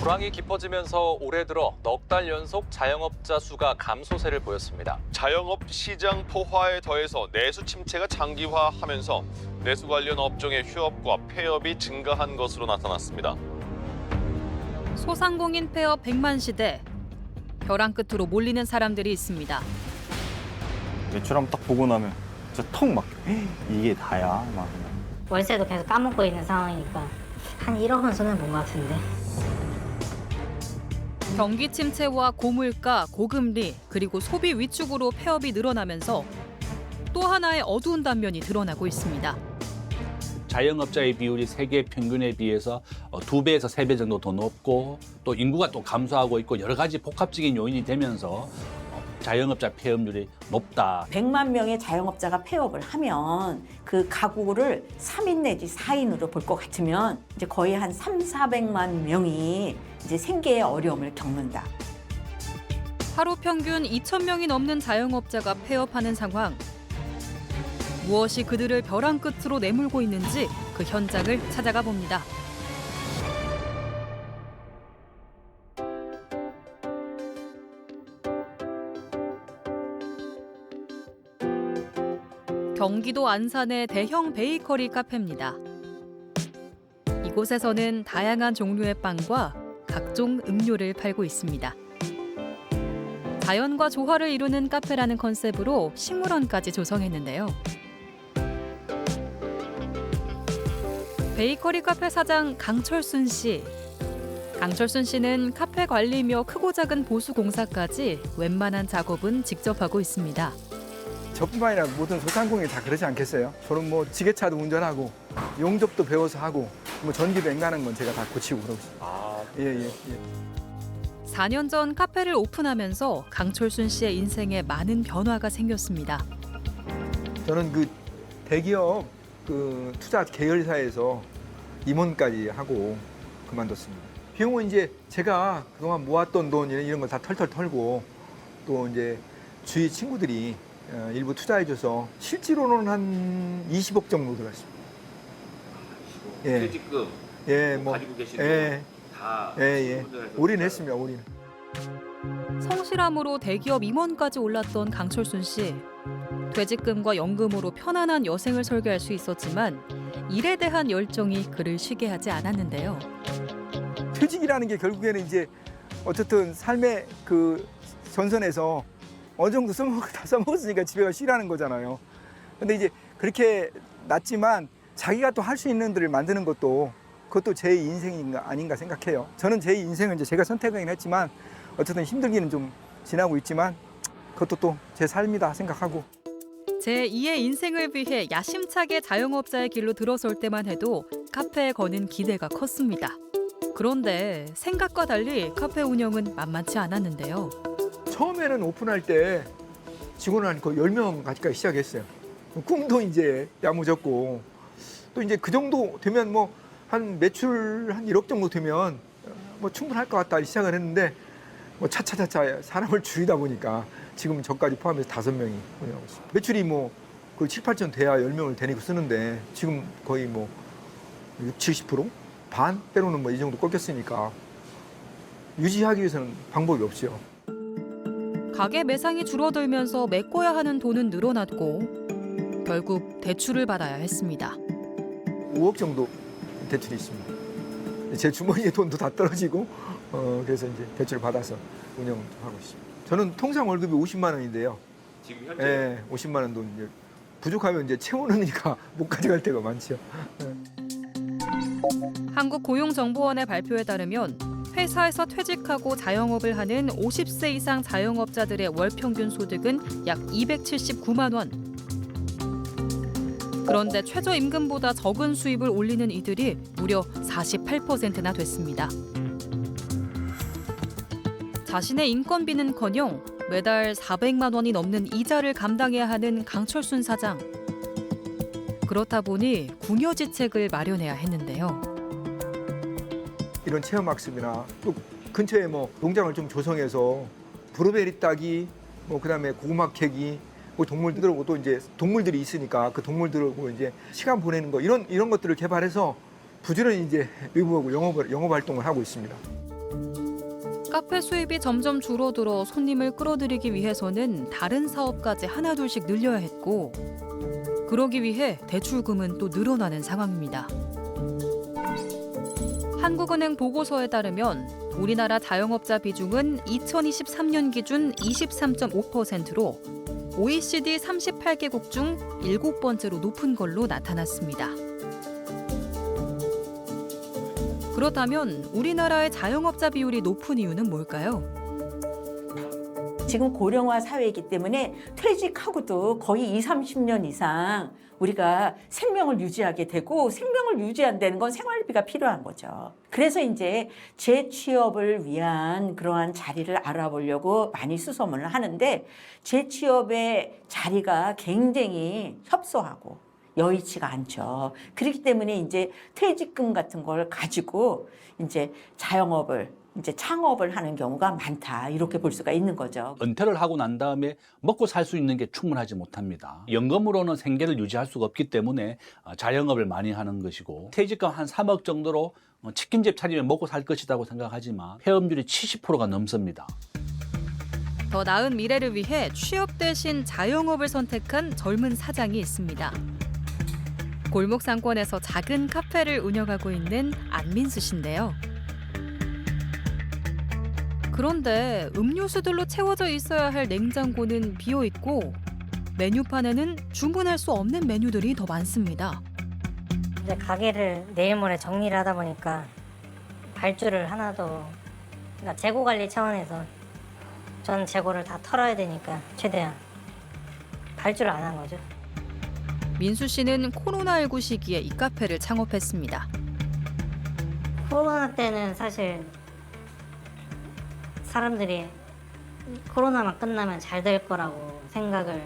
불황이 깊어지면서 올해 들어 넉 달 연속 자영업자 수가 감소세를 보였습니다. 자영업 시장 포화에 더해서 내수 침체가 장기화하면서 내수 관련 업종의 휴업과 폐업이 증가한 것으로 나타났습니다. 소상공인 폐업 100만 시대. 벼랑 끝으로 몰리는 사람들이 있습니다. 매출 한번 딱 보고 나면 진짜 턱 막혀. 이게 다야? 막. 월세도 계속 까먹고 있는 상황이니까 한 1억 원 손은 본 것 같은데. 경기 침체와 고물가, 고금리, 그리고 소비 위축으로 폐업이 늘어나면서 또 하나의 어두운 단면이 드러나고 있습니다. 자영업자의 비율이 세계 평균에 비해서 2배에서 3배 정도 더 높고 또 인구가 또 감소하고 있고 여러 가지 복합적인 요인이 되면서 자영업자 폐업률이 높다. 100만 명의 자영업자가 폐업을 하면 그 가구를 3인 내지 4인으로 볼 것 같으면 이제 거의 한 400만 명이 이제 생계에 어려움을 겪는다. 하루 평균 2,000명이 넘는 자영업자가 폐업하는 상황. 무엇이 그들을 벼랑 끝으로 내몰고 있는지 그 현장을 찾아가 봅니다. 경기도 안산의 대형 베이커리 카페입니다. 이곳에서는 다양한 종류의 빵과 각종 음료를 팔고 있습니다. 자연과 조화를 이루는 카페라는 컨셉으로 식물원까지 조성했는데요. 베이커리 카페 사장 강철순 씨. 강철순 씨는 카페 관리며 크고 작은 보수 공사까지 웬만한 작업은 직접 하고 있습니다. 저뿐만 아니라 모든 소상공인이 다 그러지 않겠어요? 저는 뭐 지게차도 운전하고 용접도 배워서 하고 뭐 전기도 앵간한 건 제가 다 고치고 그러고 있어요. 예. 4년 전 카페를 오픈하면서 강철순 씨의 인생에 많은 변화가 생겼습니다. 저는 그 대기업 그 투자 계열사에서 임원까지 하고 그만뒀습니다. 비용은 이제 제가 그동안 모았던 돈 이런 걸 다 털털 털고 또 이제 주위 친구들이 일부 투자해줘서 실제로는 한 20억 정도 들어갔습니다. 예. 퇴직금 예, 가지고 계신 예. 다 올인했습니다. 올인. 성실함으로 대기업 임원까지 올랐던 강철순 씨. 퇴직금과 연금으로 편안한 여생을 설계할 수 있었지만 일에 대한 열정이 그를 쉬게 하지 않았는데요. 퇴직이라는 게 결국에는 이제 어쨌든 삶의 그 전선에서 어느 정도 다 써먹었으니까 집에 가 쉬라는 거잖아요. 근데 이제 그렇게 났지만 자기가 또 할 수 있는 일을 만드는 것도 그것도 제 인생인가 아닌가 생각해요. 저는 제 인생은 이제 제가 선택하긴 했지만 어쨌든 힘들기는 좀 지나고 있지만 그것도 또 제 삶이다 생각하고. 제2의 인생을 위해 야심차게 자영업자의 길로 들어설 때만 해도 카페에 거는 기대가 컸습니다. 그런데 생각과 달리 카페 운영은 만만치 않았는데요. 처음에는 오픈할 때 직원 한 거의 10명 가까이 시작했어요. 꿈도 이제 야무졌고 또 이제 그 정도 되면 뭐 한 매출 한 1억 정도 되면 뭐 충분할 것 같다 시작을 했는데 뭐 차차차차 사람을 줄이다 보니까 지금 저까지 포함해서 5명이 운영하고 있습니다. 매출이 뭐 그 7, 8천 돼야 10명을 데리고 쓰는데 지금 거의 뭐 60, 70%? 반? 때로는 뭐 이 정도 꺾였으니까 유지하기 위해서는 방법이 없죠. 가게 매상이 줄어들면서 메꿔야 하는 돈은 늘어났고 결국 대출을 받아야 했습니다. 5억 정도 대출이 있습니다. 제 주머니에 돈도 다 떨어지고 그래서 이제 대출을 받아서 운영하고 있습니다. 저는 통상 월급이 50만 원인데요. 지금 현재 예, 50만 원 돈 이제 부족하면 이제 채우느니까 못 가져갈 때가 많죠. 한국고용정보원의 발표에 따르면 회사에서 퇴직하고 자영업을 하는 50세 이상 자영업자들의 월 평균 소득은 약 279만 원. 그런데 최저임금보다 적은 수입을 올리는 이들이 무려 48%나 됐습니다. 자신의 인건비는커녕 매달 400만 원이 넘는 이자를 감당해야 하는 강철순 사장. 그렇다 보니 궁여지책을 마련해야 했는데요. 이런 체험학습이나 또 근처에 뭐 농장을 좀 조성해서 브루베리 따기, 뭐 그다음에 고구마 캐기, 뭐 동물들하고 또 이제 동물들이 있으니까 그 동물들하고 이제 시간 보내는 거 이런 것들을 개발해서 부지런히 이제 외부하고 영업 활동을 하고 있습니다. 카페 수입이 점점 줄어들어 손님을 끌어들이기 위해서는 다른 사업까지 하나둘씩 늘려야 했고, 그러기 위해 대출금은 또 늘어나는 상황입니다. 한국은행 보고서에 따르면 우리나라 자영업자 비중은 2023년 기준 23.5%로 OECD 38개국 중 7번째로 높은 걸로 나타났습니다. 그렇다면 우리나라의 자영업자 비율이 높은 이유는 뭘까요? 지금 고령화 사회이기 때문에 퇴직하고도 거의 20, 30년 이상 우리가 생명을 유지하게 되고, 생명을 유지한다는 건 생활비가 필요한 거죠. 그래서 이제 재취업을 위한 그러한 자리를 알아보려고 많이 수소문을 하는데, 재취업의 자리가 굉장히 협소하고 여의치가 않죠. 그렇기 때문에 이제 퇴직금 같은 걸 가지고 이제 자영업을 이제 창업을 하는 경우가 많다, 이렇게 볼 수가 있는 거죠. 은퇴를 하고 난 다음에 먹고 살 수 있는 게 충분하지 못합니다. 연금으로는 생계를 유지할 수가 없기 때문에 자영업을 많이 하는 것이고, 퇴직금 한 3억 정도로 치킨집 차리면 먹고 살 것이라고 생각하지만 폐업률이 70%가 넘습니다. 더 나은 미래를 위해 취업 대신 자영업을 선택한 젊은 사장이 있습니다. 골목 상권에서 작은 카페를 운영하고 있는 안민수 씨인데요. 그런데 음료수들로 채워져 있어야 할 냉장고는 비어 있고, 메뉴판에는 주문할 수 없는 메뉴들이 더 많습니다. 이제 가게를 내일 모레 정리를 하다 보니까 발주를 하나도, 그러니까 재고 관리 차원에서 전 재고를 다 털어야 되니까 최대한 발주를 안 한 거죠. 민수 씨는 코로나19 시기에 이 카페를 창업했습니다. 코로나 때는 사실 사람들이 코로나만 끝나면 잘 될 거라고 생각을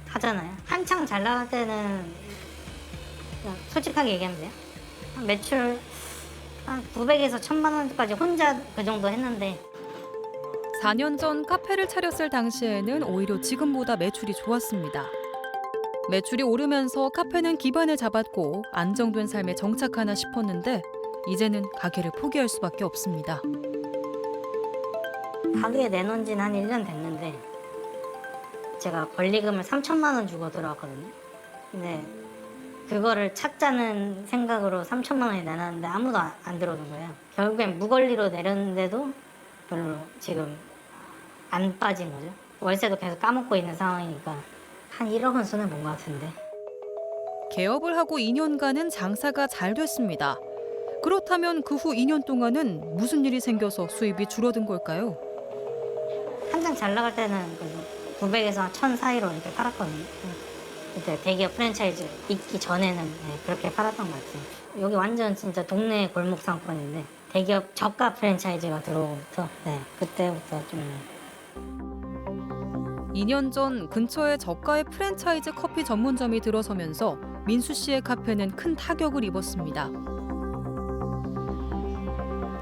하잖아요. 한창 잘 나갈 때는, 그냥 솔직하게 얘기하면 돼요, 매출 한 900에서 1000만 원까지 혼자 그 정도 했는데, 4년 전 카페를 차렸을 당시에는 오히려 지금보다 매출이 좋았습니다. 매출이 오르면서 카페는 기반을 잡았고 안정된 삶에 정착하나 싶었는데, 이제는 가게를 포기할 수밖에 없습니다. 가게에 내놓은 지는 한 1년 됐는데 제가 권리금을 3천만 원 주고 들어왔거든요. 근데 그거를 찾자는 생각으로 3천만 원이 내놨는데 아무도 안 들어오는 거예요. 결국엔 무권리로 내렸는데도 별로 지금 안 빠진 거죠. 월세도 계속 까먹고 있는 상황이니까 한 1억 원 손해 본 것 같은데. 개업을 하고 2년간은 장사가 잘 됐습니다. 그렇다면 그 후 2년 동안은 무슨 일이 생겨서 수입이 줄어든 걸까요? 한창 잘 나갈 때는 900에서 1000 사이로 이렇게 팔았거든요. 그때 대기업 프랜차이즈 있기 전에는 그렇게 팔았던 것 같아요. 여기 완전 진짜 동네 골목 상권인데 대기업 저가 프랜차이즈가 들어오고부터 그때부터 좀. 2년 전 근처에 저가의 프랜차이즈 커피 전문점이 들어서면서 민수 씨의 카페는 큰 타격을 입었습니다.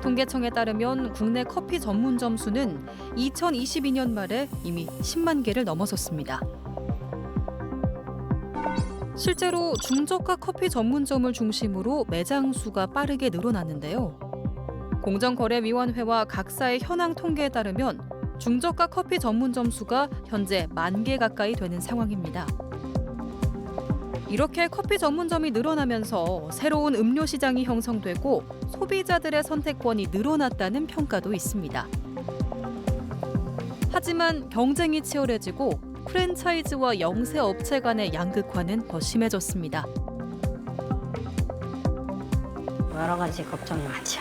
통계청에 따르면 국내 커피 전문점 수는 2022년 말에 이미 10만 개를 넘어섰습니다. 실제로 중저가 커피 전문점을 중심으로 매장 수가 빠르게 늘어났는데요. 공정거래위원회와 각사의 현황 통계에 따르면 중저가 커피 전문점 수가 현재 10,000개 가까이 되는 상황입니다. 이렇게 커피 전문점이 늘어나면서 새로운 음료 시장이 형성되고 소비자들의 선택권이 늘어났다는 평가도 있습니다. 하지만 경쟁이 치열해지고 프랜차이즈와 영세 업체 간의 양극화는 더 심해졌습니다. 여러 가지 걱정이 많죠.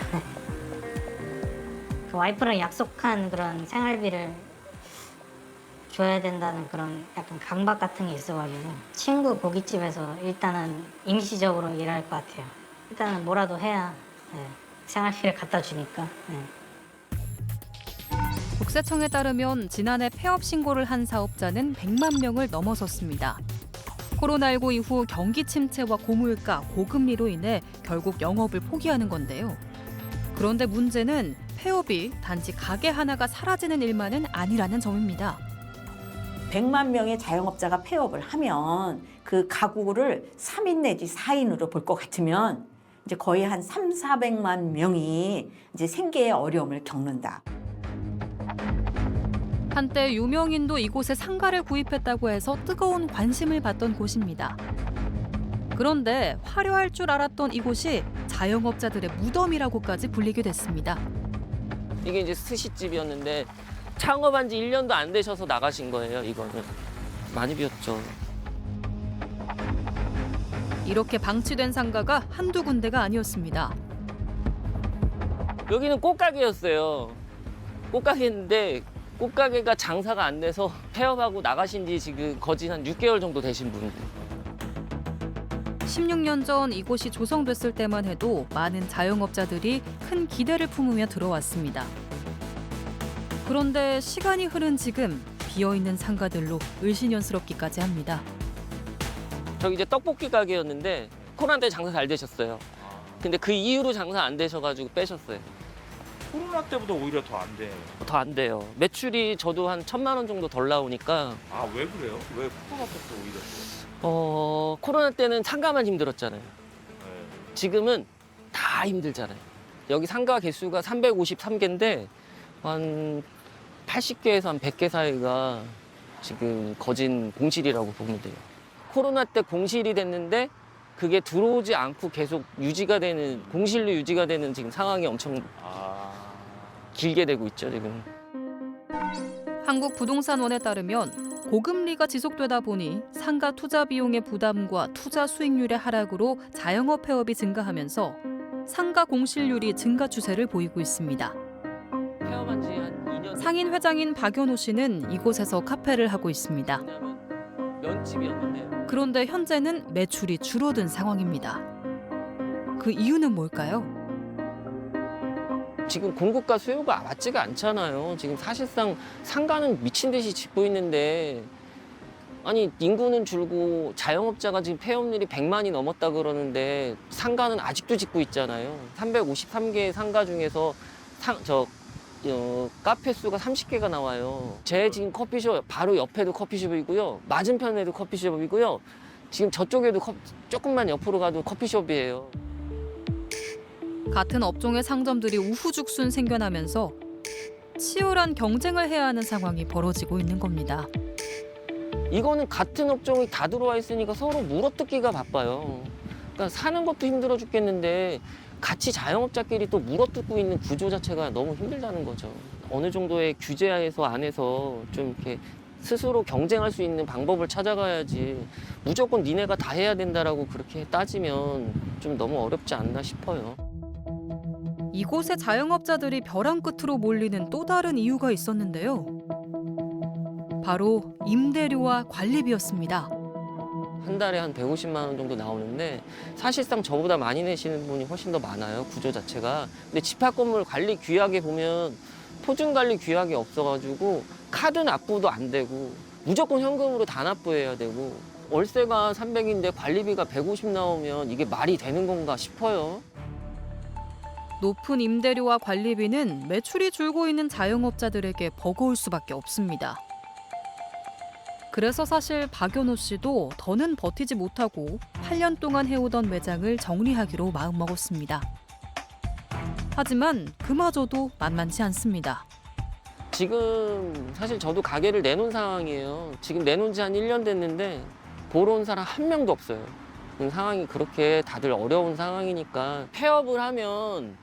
그 와이프랑 약속한 그런 생활비를 줘야 된다는 그런 약간 강박 같은 게 있어가지고 친구 고깃집에서 일단은 임시적으로 일할 것 같아요. 일단은 뭐라도 해야 생활비를 갖다 주니까. 국세청에 따르면 지난해 폐업 신고를 한 사업자는 100만 명을 넘어섰습니다. 코로나19 이후 경기 침체와 고물가, 고금리로 인해 결국 영업을 포기하는 건데요. 그런데 문제는 폐업이 단지 가게 하나가 사라지는 일만은 아니라는 점입니다. 100만 명의 자영업자가 폐업을 하면 그 가구를 3인 내지 4인으로 볼 것 같으면 이제 거의 한 3,400만 명이 이제 생계의 어려움을 겪는다. 한때 유명인도 이곳에 상가를 구입했다고 해서 뜨거운 관심을 받던 곳입니다. 그런데 화려할 줄 알았던 이곳이 자영업자들의 무덤이라고까지 불리게 됐습니다. 이게 이제 스시집이었는데 창업한 지 1년도 안 되셔서 나가신 거예요, 이거는. 많이 비었죠. 이렇게 방치된 상가가 한두 군데가 아니었습니다. 여기는 꽃가게였어요. 꽃가게인데 꽃가게가 장사가 안 돼서 폐업하고 나가신 지 지금 거진 한 6개월 정도 되신 분들. 16년 전 이곳이 조성됐을 때만 해도 많은 자영업자들이 큰 기대를 품으며 들어왔습니다. 그런데 시간이 흐른 지금 비어있는 상가들로 을신연스럽기까지 합니다. 저기 이제 떡볶이 가게였는데 코로나 때 장사 잘 되셨어요. 근데 그 이후로 장사 안 되셔가지고 빼셨어요. 코로나 때보다 오히려 더 안 돼. 더 안 돼요. 매출이 저도 한 1,000만 원 정도 덜 나오니까. 아, 왜 그래요? 왜 코로나 때부터 오히려 코로나 때는 상가만 힘들었잖아요. 네. 지금은 다 힘들잖아요. 여기 상가 개수가 353개인데 한 80개에서 한 100개 사이가 지금 거진 공실이라고 보면 돼요. 코로나 때 공실이 됐는데 그게 들어오지 않고 계속 유지가 되는, 공실로 유지가 되는 지금 상황이 엄청 길게 되고 있죠, 지금. 한국부동산원에 따르면 고금리가 지속되다 보니 상가 투자 비용의 부담과 투자 수익률의 하락으로 자영업 폐업이 증가하면서 상가 공실률이 증가 추세를 보이고 있습니다. 폐업한 지 한 2년. 상인 회장인 박연호 씨는 이곳에서 카페를 하고 있습니다. 왜냐면 면집이었는데 그런데 현재는 매출이 줄어든 상황입니다. 그 이유는 뭘까요? 지금 공급과 수요가 맞지가 않잖아요. 지금 사실상 상가는 미친 듯이 짓고 있는데 아니 인구는 줄고 자영업자가 지금 폐업률이 100만이 넘었다 그러는데 상가는 아직도 짓고 있잖아요. 353개의 상가 중에서 카페 수가 30개가 나와요. 제 지금 커피숍 바로 옆에도 커피숍이고요. 맞은편에도 커피숍이고요. 지금 저쪽에도 조금만 옆으로 가도 커피숍이에요. 같은 업종의 상점들이 우후죽순 생겨나면서 치열한 경쟁을 해야 하는 상황이 벌어지고 있는 겁니다. 이거는 같은 업종이 다 들어와 있으니까 서로 물어뜯기가 바빠요. 그러니까 사는 것도 힘들어 죽겠는데 같이 자영업자끼리 또 물어뜯고 있는 구조 자체가 너무 힘들다는 거죠. 어느 정도의 규제하에서 안에서 좀 이렇게 스스로 경쟁할 수 있는 방법을 찾아가야지 무조건 니네가 다 해야 된다라고 그렇게 따지면 좀 너무 어렵지 않나 싶어요. 이곳에 자영업자들이 벼랑 끝으로 몰리는 또 다른 이유가 있었는데요. 바로 임대료와 관리비였습니다. 한 달에 한 150만 원 정도 나오는데 사실상 저보다 많이 내시는 분이 훨씬 더 많아요, 구조 자체가. 근데 집합 건물 관리 규약에 보면 토준 관리 규약이 없어가지고 카드 납부도 안 되고 무조건 현금으로 다 납부해야 되고 월세가 300인데 관리비가 150 나오면 이게 말이 되는 건가 싶어요. 높은 임대료와 관리비는 매출이 줄고 있는 자영업자들에게 버거울 수밖에 없습니다. 그래서 사실 박연호 씨도 더는 버티지 못하고 8년 동안 해오던 매장을 정리하기로 마음먹었습니다. 하지만 그마저도 만만치 않습니다. 지금 사실 저도 가게를 내놓은 상황이에요. 지금 내놓은 지 한 1년 됐는데 보러 온 사람 한 명도 없어요. 상황이 그렇게 다들 어려운 상황이니까 폐업을 하면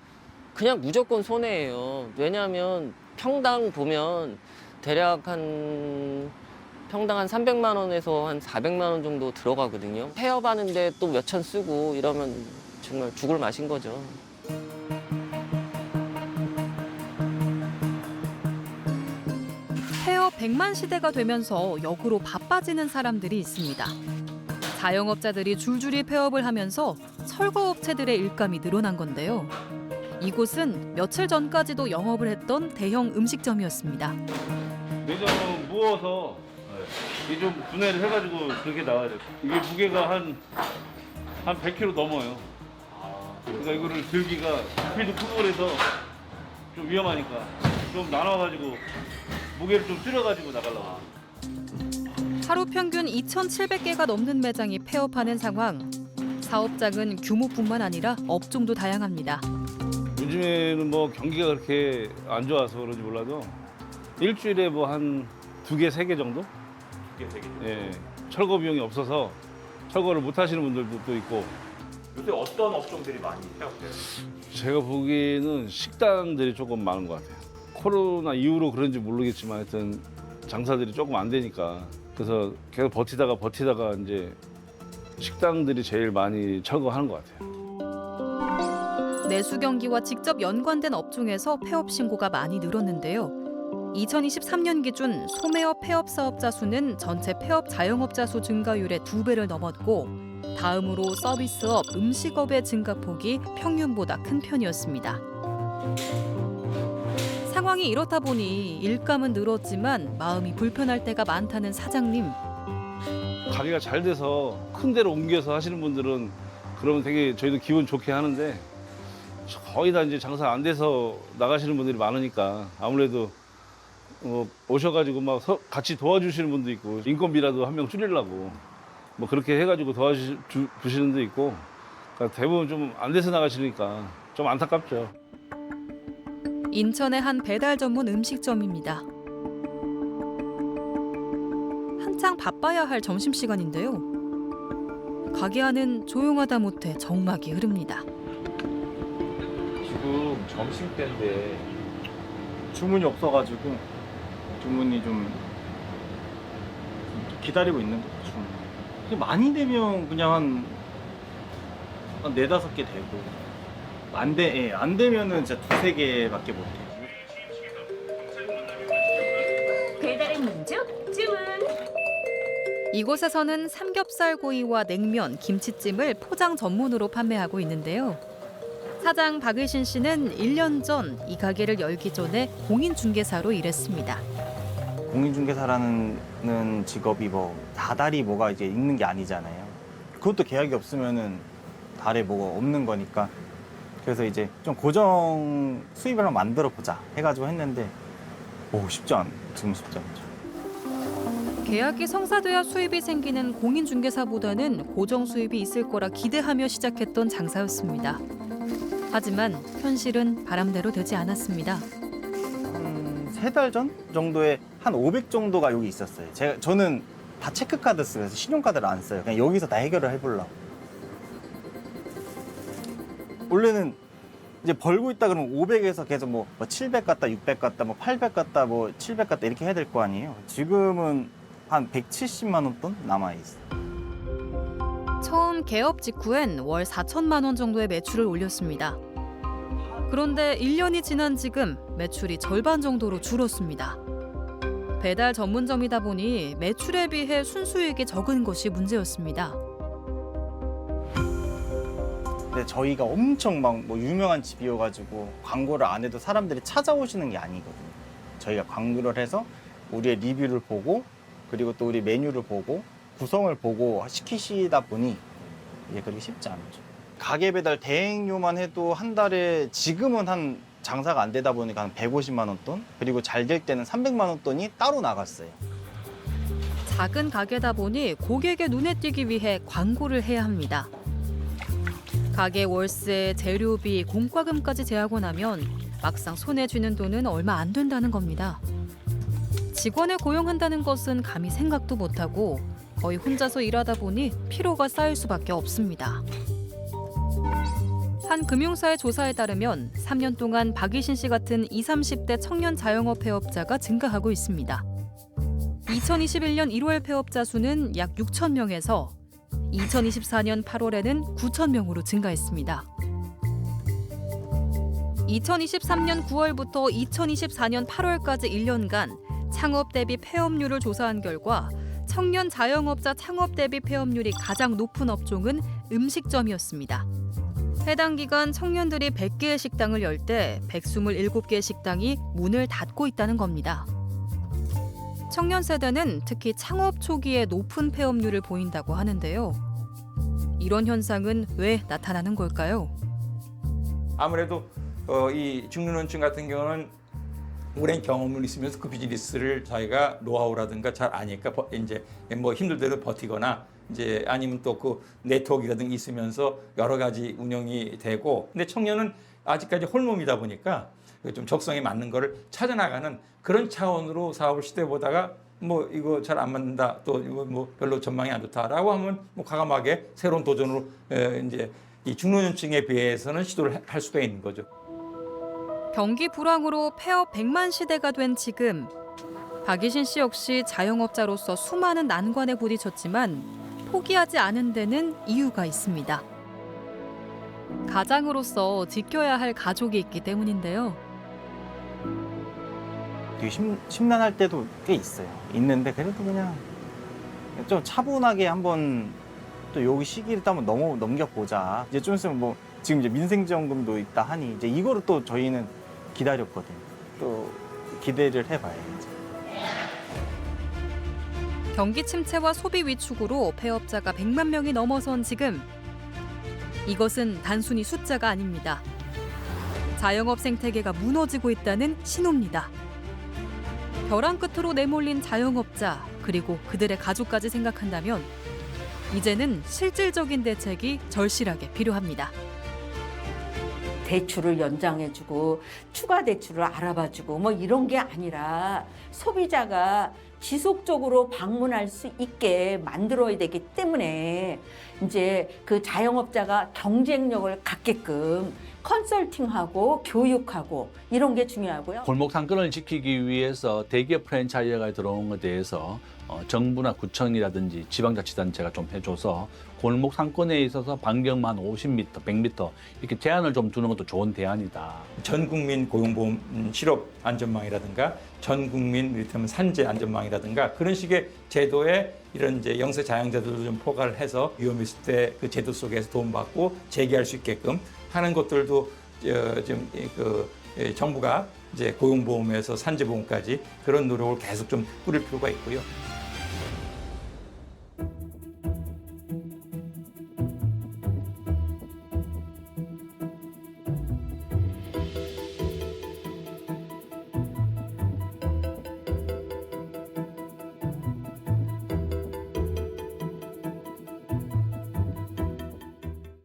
그냥 무조건 손해예요. 왜냐하면 평당 보면 대략 평당 한 300만 원에서 한 400만 원 정도 들어가거든요. 폐업하는데 또 몇천 쓰고 이러면 정말 죽을 맛인 거죠. 폐업 100만 시대가 되면서 역으로 바빠지는 사람들이 있습니다. 자영업자들이 줄줄이 폐업을 하면서 철거업체들의 일감이 늘어난 건데요. 이곳은 며칠 전까지도 영업을 했던 대형 음식점이었습니다. 매장은 모아서 이게 좀 분해를 해가지고 그렇게 나와야 돼요. 이게 무게가 한 100kg 넘어요. 그러니까 이거를 들기가 부피도 크고 그래서 좀 위험하니까 좀 나눠가지고 무게를 좀 줄여가지고 나가려고. 하루 평균 2,700개가 넘는 매장이 폐업하는 상황. 사업장은 규모뿐만 아니라 업종도 다양합니다. 요즘에는 뭐 경기가 그렇게 안 좋아서 그런지 몰라도 일주일에 뭐 한 2개, 3개 정도? 2개, 3개 정도? 예. 철거 비용이 없어서 철거를 못 하시는 분들도 또 있고. 요새 어떤 업종들이 많이 폐업돼요? 제가 보기에는 식당들이 조금 많은 것 같아요. 코로나 이후로 그런지 모르겠지만 하여튼 장사들이 조금 안 되니까 그래서 계속 버티다가 이제 식당들이 제일 많이 철거하는 것 같아요. 내수 경기와 직접 연관된 업종에서 폐업 신고가 많이 늘었는데요. 2023년 기준 소매업 폐업 사업자 수는 전체 폐업 자영업자 수 증가율의 2배를 넘었고 다음으로 서비스업, 음식업의 증가폭이 평균보다 큰 편이었습니다. 상황이 이렇다 보니 일감은 늘었지만 마음이 불편할 때가 많다는 사장님. 가게가 잘 돼서 큰 데로 옮겨서 하시는 분들은 그러면 되게 저희도 기분 좋게 하는데 거의 다 이제 장사 안 돼서 나가시는 분들이 많으니까 아무래도 오셔가지고 막 같이 도와주시는 분도 있고 인건비라도 한 명 줄이려고 뭐 그렇게 해가지고 도와주시는 분도 있고 그러니까 대부분 좀 안 돼서 나가시니까 좀 안타깝죠. 인천의 한 배달 전문 음식점입니다. 한창 바빠야 할 점심시간인데요. 가게 안은 조용하다 못해 정막이 흐릅니다. 지금 점심때인데 주문이 없어가지고 주문이 좀 기다리고 있는 거죠. 주문. 많이 되면 그냥 한 4-5개 되고 안 되면은 진짜 2-3개밖에 못 해요. 배달의 민족 주문. 이곳에서는 삼겹살 구이와 냉면, 김치찜을 포장 전문으로 판매하고 있는데요. 사장 박의신 씨는 1년 전 이 가게를 열기 전에 공인중개사로 일했습니다. 공인중개사라는 직업이 뭐 다달이 뭐가 이제 있는 게 아니잖아요. 그것도 계약이 없으면은 달에 뭐가 없는 거니까 그래서 이제 좀 고정 수입을 한번 만들어 보자 해가지고 했는데 지금 쉽지 않죠. 계약이 성사돼야 수입이 생기는 공인중개사보다는 고정 수입이 있을 거라 기대하며 시작했던 장사였습니다. 하지만 현실은 바람대로 되지 않았습니다. 한 3달 전 정도에 한 500 정도가 여기 있었어요. 저는 다 체크카드 쓰고 신용카드를 안 써요. 그냥 여기서 다 해결을 해보려고. 원래는 이제 벌고 있다 그러면 500에서 계속 뭐 700 갔다 600 갔다 뭐 800 갔다 뭐 700 갔다 이렇게 해야 될 거 아니에요. 지금은 한 170만 원 돈 남아 있어요. 처음 개업 직후엔 월 4천만 원 정도의 매출을 올렸습니다. 그런데 1년이 지난 지금 매출이 절반 정도로 줄었습니다. 배달 전문점이다 보니 매출에 비해 순수익이 적은 것이 문제였습니다. 근데 저희가 엄청 막 뭐 유명한 집이어가지고 광고를 안 해도 사람들이 찾아오시는 게 아니거든요. 저희가 광고를 해서 우리의 리뷰를 보고 그리고 또 우리 메뉴를 보고 구성을 보고 시키시다 보니 이게 그렇게 쉽지 않죠. 가게 배달 대행료만 해도 한 달에 지금은 한 장사가 안 되다 보니까 한 150만 원 돈 그리고 잘 될 때는 300만 원 돈이 따로 나갔어요. 작은 가게다 보니 고객의 눈에 띄기 위해 광고를 해야 합니다. 가게 월세, 재료비, 공과금까지 제하고 나면 막상 손에 쥐는 돈은 얼마 안 된다는 겁니다. 직원을 고용한다는 것은 감히 생각도 못하고 거의 혼자서 일하다 보니 피로가 쌓일 수밖에 없습니다. 한 금융사의 조사에 따르면 3년 동안 박의신 씨 같은 20, 30대 청년 자영업 폐업자가 증가하고 있습니다. 2021년 1월 폐업자 수는 약 6천 명에서 2024년 8월에는 9천 명으로 증가했습니다. 2023년 9월부터 2024년 8월까지 1년간 창업 대비 폐업률을 조사한 결과 청년 자영업자 창업 대비 폐업률이 가장 높은 업종은 음식점이었습니다. 해당 기간 청년들이 100개의 식당을 열 때 127개의 식당이 문을 닫고 있다는 겁니다. 청년 세대는 특히 창업 초기에 높은 폐업률을 보인다고 하는데요. 이런 현상은 왜 나타나는 걸까요? 아무래도 이 중년층 같은 경우는 오랜 경험을 있으면서 그 비즈니스를 자기가 노하우라든가 잘 아니까 이제 뭐 힘들대로 버티거나 이제 아니면 또 그 네트워크라든가 있으면서 여러 가지 운영이 되고, 근데 청년은 아직까지 홀몸이다 보니까 좀 적성에 맞는 거를 찾아나가는 그런 차원으로 사업을 시도해보다가 뭐 이거 잘 안 맞는다, 또 이거 뭐 별로 전망이 안 좋다라고 하면 뭐 과감하게 새로운 도전으로 이제 이 중노년층에 비해서는 시도를 할 수가 있는 거죠. 경기 불황으로 폐업 100만 시대가 된 지금 박이신 씨 역시 자영업자로서 수많은 난관에 부딪혔지만 포기하지 않은 데는 이유가 있습니다. 가장으로서 지켜야 할 가족이 있기 때문인데요. 되게 심란할 때도 꽤 있어요. 있는데 그래도 그냥 좀 차분하게 한번 또 여기 시기를 또 한번 넘겨보자. 이제 좀 있으면 뭐 지금 이제 민생지원금도 있다 하니 이제 이거를 또 저희는 기다렸거든요. 또 기대를 해봐야죠. 경기 침체와 소비 위축으로 폐업자가 100만 명이 넘어선 지금 이것은 단순히 숫자가 아닙니다. 자영업 생태계가 무너지고 있다는 신호입니다. 벼랑 끝으로 내몰린 자영업자 그리고 그들의 가족까지 생각한다면 이제는 실질적인 대책이 절실하게 필요합니다. 대출을 연장해주고 추가 대출을 알아봐주고 뭐 이런 게 아니라 소비자가 지속적으로 방문할 수 있게 만들어야 되기 때문에 이제 그 자영업자가 경쟁력을 갖게끔 컨설팅하고 교육하고 이런 게 중요하고요. 골목 상권을 지키기 위해서 대기업 프랜차이즈가 들어온 것에 대해서 정부나 구청이라든지 지방자치단체가 좀 해줘서 골목 상권에 있어서 반경만 50m, 100m 이렇게 제한을 좀 두는 것도 좋은 대안이다. 전 국민 고용보험 실업 안전망이라든가 전 국민 이를테면 산재 안전망이라든가 그런 식의 제도에 이런 이제 영세 자영자들도 좀 포괄을 해서 위험했을 때 그 제도 속에서 도움받고 재기할 수 있게끔 하는 것들도 정부가 이제 고용보험에서 산재보험까지 그런 노력을 계속 좀 뿌릴 필요가 있고요.